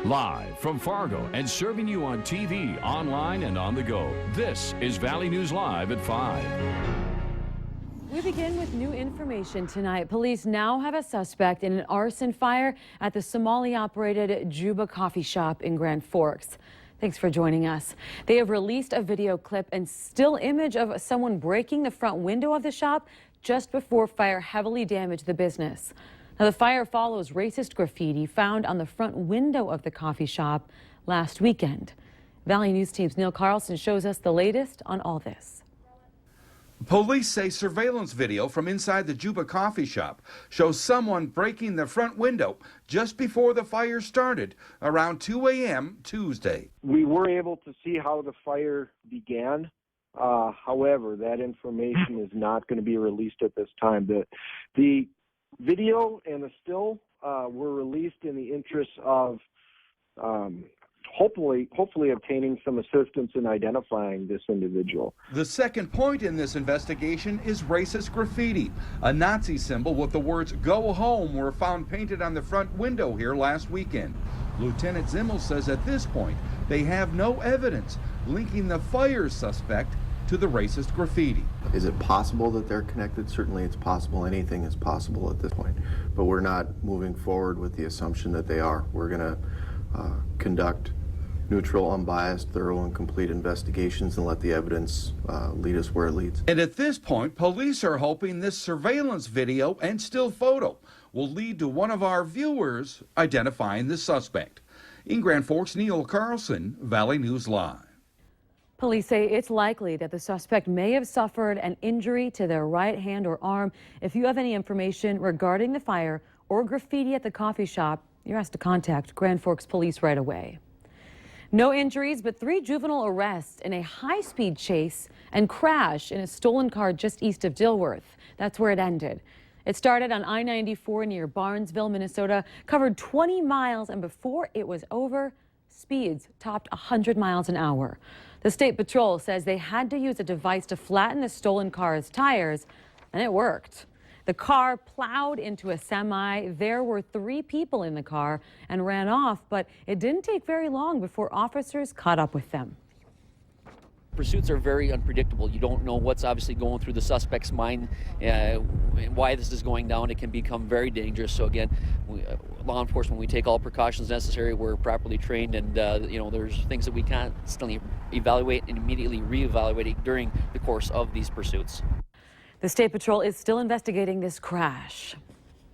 Live from Fargo and serving you on TV, online, and on the go. This is Valley News Live at 5. We begin with new information tonight. Police now have a suspect in an arson fire at the Somali-operated Juba coffee shop in Grand Forks. Thanks for joining us. They have released a video clip and still image of someone breaking the front window of the shop just before fire heavily damaged the business. Now, the fire follows racist graffiti found on the front window of the coffee shop last weekend. Valley News Team's Neil Carlson shows us the latest on all this. Police say surveillance video from inside the Juba coffee shop shows someone breaking the front window just before the fire started around 2 a.m. Tuesday. We were able to see how the fire began. However, that information is not going to be released at this time. The video and the still were released in the interest of hopefully obtaining some assistance in identifying this individual. The second point in this investigation is racist graffiti. A Nazi symbol with the words "Go Home" were found painted on the front window here last weekend. Lieutenant Zimmel says at this point they have no evidence linking the fire suspect to the racist graffiti. Is it possible that they're connected? Certainly it's possible. Anything is possible at this point. But we're not moving forward with the assumption that they are. We're going to conduct neutral, unbiased, thorough, and complete investigations and let the evidence lead us where it leads. And at this point, police are hoping this surveillance video and still photo will lead to one of our viewers identifying the suspect. In Grand Forks, Neil Carlson, Valley News Live. Police say it's likely that the suspect may have suffered an injury to their right hand or arm. If you have any information regarding the fire or graffiti at the coffee shop, you're asked to contact Grand Forks Police right away. No injuries, but 3 juvenile arrests in a high-speed chase and crash in a stolen car just east of Dilworth. That's where it ended. It started on I-94 near Barnesville, Minnesota, covered 20 miles, and before it was over, speeds topped 100 miles an hour. The State Patrol says they had to use a device to flatten the stolen car's tires, and it worked. The car plowed into a semi. There were 3 people in the car and ran off, but it didn't take very long before officers caught up with them. Pursuits are very unpredictable. You don't know what's obviously going through the suspect's mind, why this is going down. It can become very dangerous. So again, law enforcement, we take all precautions necessary. We're properly trained, and there's things that we constantly evaluate and immediately reevaluate during the course of these pursuits. The State Patrol is still investigating this crash.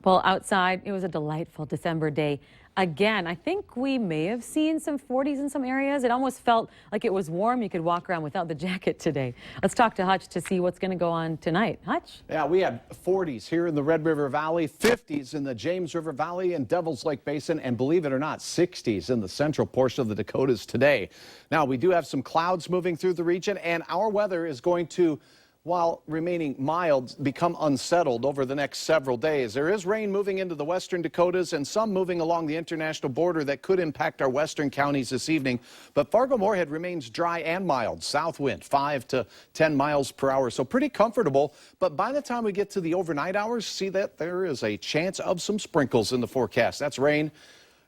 Well, outside, it was a delightful December day. Again, I think we may have seen some 40s in some areas. It almost felt like it was warm. You could walk around without the jacket today. Let's talk to Hutch to see what's going to go on tonight. Hutch? Yeah, we had 40s here in the Red River Valley, 50s in the James River Valley and Devil's Lake Basin, and believe it or not, 60s in the central portion of the Dakotas today. Now, we do have some clouds moving through the region, and our weather is going to, while remaining mild, become unsettled over the next several days. There is rain moving into the western Dakotas and some moving along the international border that could impact our western counties this evening. But Fargo-Moorhead remains dry and mild. South wind 5 to 10 miles per hour, so pretty comfortable. But by the time we get to the overnight hours, see that there is a chance of some sprinkles in the forecast. That's rain.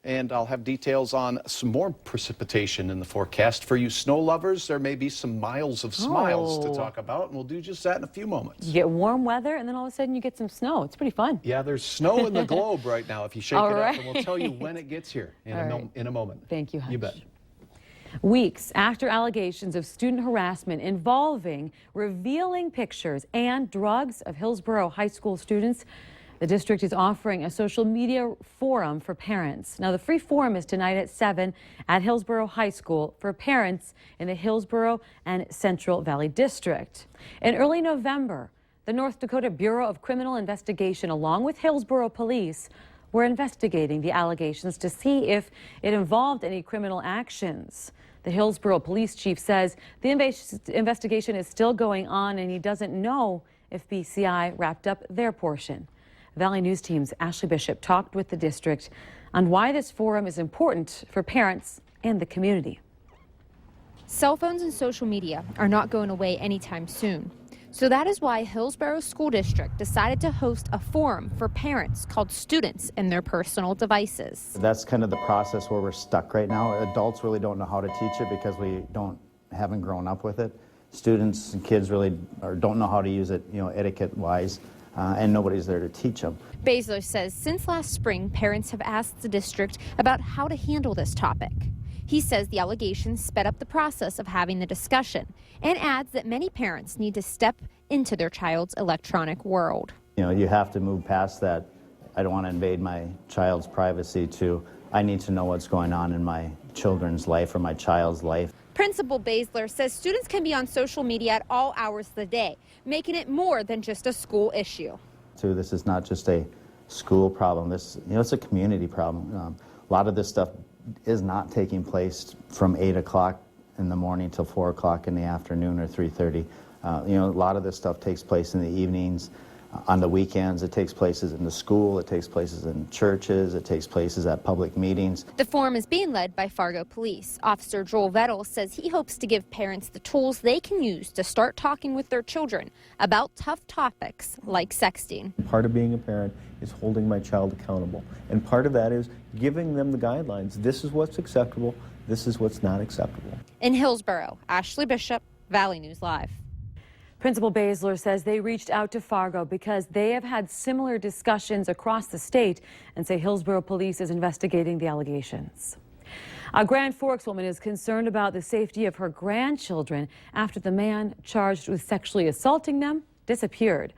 And I'll have details on some more precipitation in the forecast. For you snow lovers, there may be some miles of smiles to talk about, and we'll do just that in a few moments. You get warm weather, and then all of a sudden you get some snow. It's pretty fun. Yeah, there's snow in the globe right now if you shake it up, and we'll tell you when it gets here in a moment. Thank you, Hutch. You bet. Weeks after allegations of student harassment involving revealing pictures and drugs of Hillsborough High School students, the district is offering a social media forum for parents. Now, the free forum is tonight at 7 at Hillsborough High School for parents in the Hillsborough and Central Valley District. In early November, the North Dakota Bureau of Criminal Investigation, along with Hillsborough Police, were investigating the allegations to see if it involved any criminal actions. The Hillsborough Police Chief says the investigation is still going on, and he doesn't know if BCI wrapped up their portion. Valley News Team's Ashley Bishop talked with the district on why this forum is important for parents and the community. Cell phones and social media are not going away anytime soon. So that is why Hillsborough School District decided to host a forum for parents called Students and Their Personal Devices. That's kind of the process where we're stuck right now. Adults really don't know how to teach it because we haven't grown up with it. Students and kids really don't know how to use it, etiquette-wise, and nobody's there to teach them. Baszler says since last spring, parents have asked the district about how to handle this topic. He says the allegations sped up the process of having the discussion and adds that many parents need to step into their child's electronic world. You have to move past that, I don't want to invade my child's privacy, to I need to know what's going on in my children's life or my child's life. Principal Baszler says students can be on social media at all hours of the day, making it more than just a school issue. This is not just a school problem. It's a community problem. A lot of this stuff is not taking place from 8 o'clock in the morning till 4 o'clock in the afternoon or 3:30. A lot of this stuff takes place in the evenings. On the weekends, it takes places in the school, it takes places in churches, it takes places at public meetings. The forum is being led by Fargo Police. Officer Joel Vettel says he hopes to give parents the tools they can use to start talking with their children about tough topics like sexting. Part of being a parent is holding my child accountable, and part of that is giving them the guidelines. This is what's acceptable, this is what's not acceptable. In Hillsborough, Ashley Bishop, Valley News Live. Principal Baszler says they reached out to Fargo because they have had similar discussions across the state and say Hillsborough Police is investigating the allegations. A Grand Forks woman is concerned about the safety of her grandchildren after the man charged with sexually assaulting them disappeared.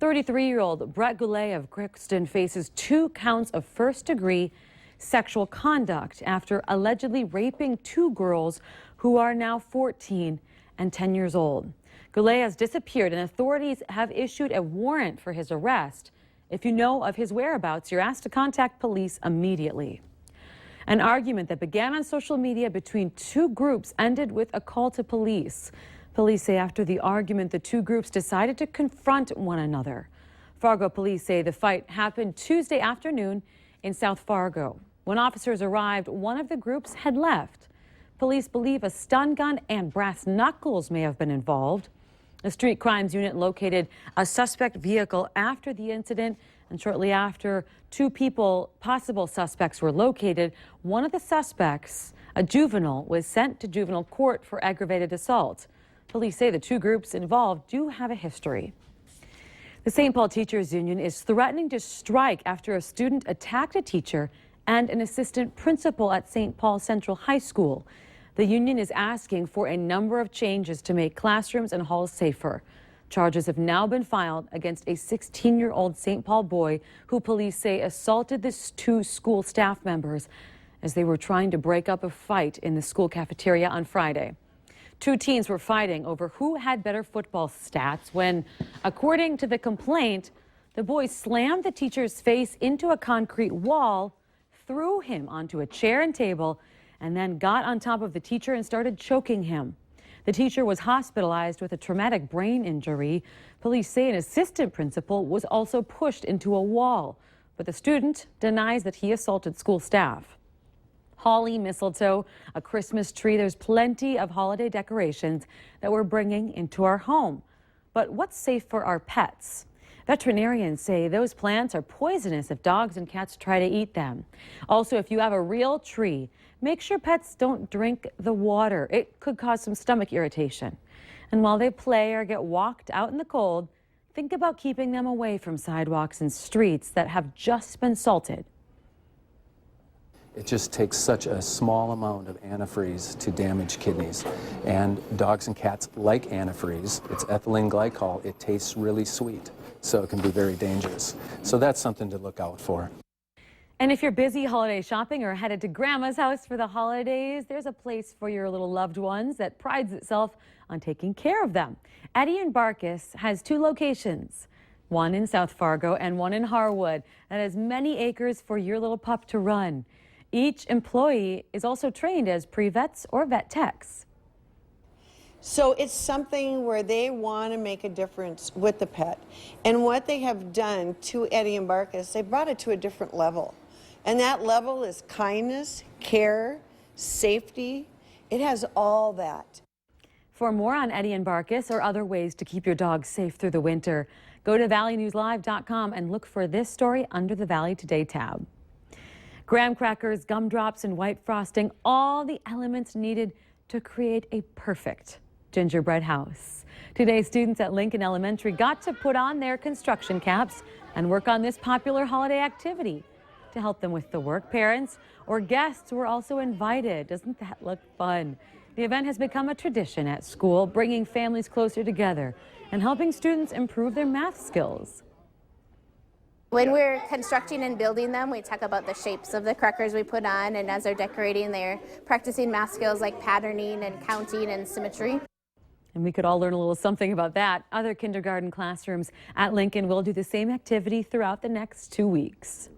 33-year-old Brett Goulet of Crookston faces 2 counts of first-degree sexual conduct after allegedly raping 2 girls who are now 14 and 10 years old. Goulet has disappeared, and authorities have issued a warrant for his arrest. If you know of his whereabouts, you're asked to contact police immediately. An argument that began on social media between 2 groups ended with a call to police. Police say after the argument, the 2 groups decided to confront one another. Fargo police say the fight happened Tuesday afternoon in South Fargo. When officers arrived, one of the groups had left. Police believe a stun gun and brass knuckles may have been involved. The Street Crimes Unit located a suspect vehicle after the incident, and shortly after, 2 possible suspects were located. One of the suspects, a juvenile, was sent to juvenile court for aggravated assault. Police say the 2 groups involved do have a history. The St. Paul Teachers Union is threatening to strike after a student attacked a teacher and an assistant principal at St. Paul Central High School. The union is asking for a number of changes to make classrooms and halls safer. Charges have now been filed against a 16-year-old St. Paul boy who police say assaulted the 2 school staff members as they were trying to break up a fight in the school cafeteria on Friday. 2 teens were fighting over who had better football stats when, according to the complaint, the boy slammed the teacher's face into a concrete wall, threw him onto a chair and table, and then got on top of the teacher and started choking him. The teacher was hospitalized with a traumatic brain injury. Police say an assistant principal was also pushed into a wall, but the student denies that he assaulted school staff. Holly, mistletoe, a Christmas tree. There's plenty of holiday decorations that we're bringing into our home. But what's safe for our pets? Veterinarians say those plants are poisonous if dogs and cats try to eat them. Also, if you have a real tree, make sure pets don't drink the water. It could cause some stomach irritation. And while they play or get walked out in the cold, think about keeping them away from sidewalks and streets that have just been salted. It just takes such a small amount of antifreeze to damage kidneys. And dogs and cats like antifreeze. It's ethylene glycol. It tastes really sweet, so it can be very dangerous. So that's something to look out for. And if you're busy holiday shopping or headed to Grandma's house for the holidays, there's a place for your little loved ones that prides itself on taking care of them. Eddie and Barkus has 2 locations, one in South Fargo and one in Harwood, that has many acres for your little pup to run. Each employee is also trained as pre-vets or vet techs. So it's something where they want to make a difference with the pet. And what they have done to Eddie and Barkus, they brought it to a different level. And that level is kindness, care, safety. It has all that. For more on Eddie and Barkus or other ways to keep your dog safe through the winter, go to valleynewslive.com and look for this story under the Valley Today tab. Graham crackers, gumdrops, and white frosting, all the elements needed to create a perfect gingerbread house. Today, students at Lincoln Elementary got to put on their construction caps and work on this popular holiday activity. To help them with the work, parents or guests were also invited. Doesn't that look fun? The event has become a tradition at school, bringing families closer together and helping students improve their math skills. When we're constructing and building them, we talk about the shapes of the crackers we put on, and as they're decorating, they're practicing math skills like patterning and counting and symmetry. And we could all learn a little something about that. Other kindergarten classrooms at Lincoln will do the same activity throughout the next 2 weeks.